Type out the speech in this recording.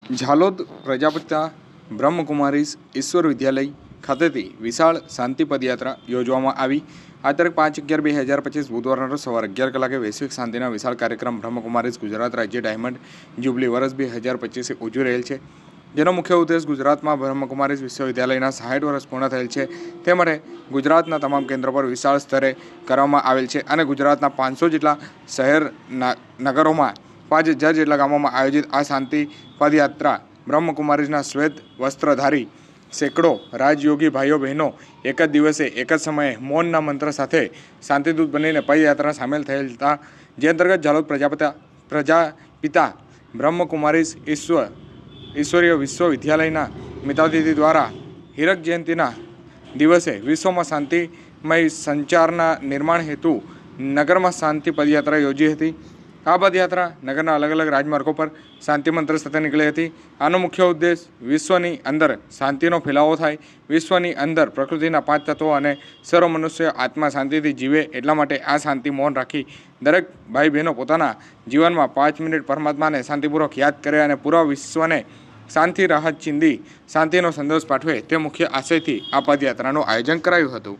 ઝાલોદ પ્રજાપિતા બ્રહ્મકુમારીઝ ઈશ્વર વિદ્યાલય ખાતેથી વિશાળ શાંતિ પદયાત્રા યોજવામાં આવી। આ તારીખ 5/11/2025 બુધવારના રોજ સવારે 11 કલાકે વૈશ્વિક શાંતિના વિશાળ કાર્યક્રમ બ્રહ્મકુમારીઝ ગુજરાત રાજ્ય ડાયમંડ જ્યુબલી વર્ષ 2025 ઉજવી રહેલ છે, જેનો મુખ્ય ઉદ્દેશ ગુજરાતમાં બ્રહ્મકુમારીઝ વિશ્વવિદ્યાલયના 60 વર્ષ પૂર્ણ થયેલ છે તે માટે ગુજરાતના તમામ કેન્દ્રો પર વિશાળ સ્તરે કરવામાં આવેલ છે અને ગુજરાતના 500 જેટલા શહેર નગરોમાં 5000 જેટલા ગામોમાં આયોજિત આ શાંતિ પદયાત્રા બ્રહ્મકુમારીઝના શ્વેત વસ્ત્રધારી સેંકડો રાજયોગી ભાઈઓ બહેનો એક જ દિવસે એક જ સમયે મૌનના મંત્ર સાથે શાંતિદૂત બનીને પદયાત્રા સામેલ થયેલ હતા, જે અંતર્ગત ઝાલોદ પ્રજાપિતા બ્રહ્મકુમારીઝ ઈશ્વરીય વિશ્વવિદ્યાલયના મિતાતિથિ દ્વારા હીરક જયંતિના દિવસે વિશ્વમાં શાંતિમય સંચારના નિર્માણ હેતુ નગરમાં શાંતિ પદયાત્રા યોજી હતી। આ પદયાત્રા નગરના અલગ અલગ રાજમાર્ગો પર શાંતિ મંત્ર સાથે નીકળી હતી। આનો મુખ્ય ઉદ્દેશ વિશ્વની અંદર શાંતિનો ફેલાવો થાય, વિશ્વની અંદર પ્રકૃતિના 5 તત્વો અને સર્વ મનુષ્ય આત્મા શાંતિથી જીવે એટલા માટે આ શાંતિ મૌન રાખી દરેક ભાઈ બહેનો પોતાના જીવનમાં 5 મિનિટ પરમાત્માને શાંતિપૂર્વક યાદ કરે અને પૂરા વિશ્વને શાંતિ રાહત ચીંધી શાંતિનો સંદેશ પાઠવે તે મુખ્ય આશયથી આ પદયાત્રાનું આયોજન કરાયું હતું।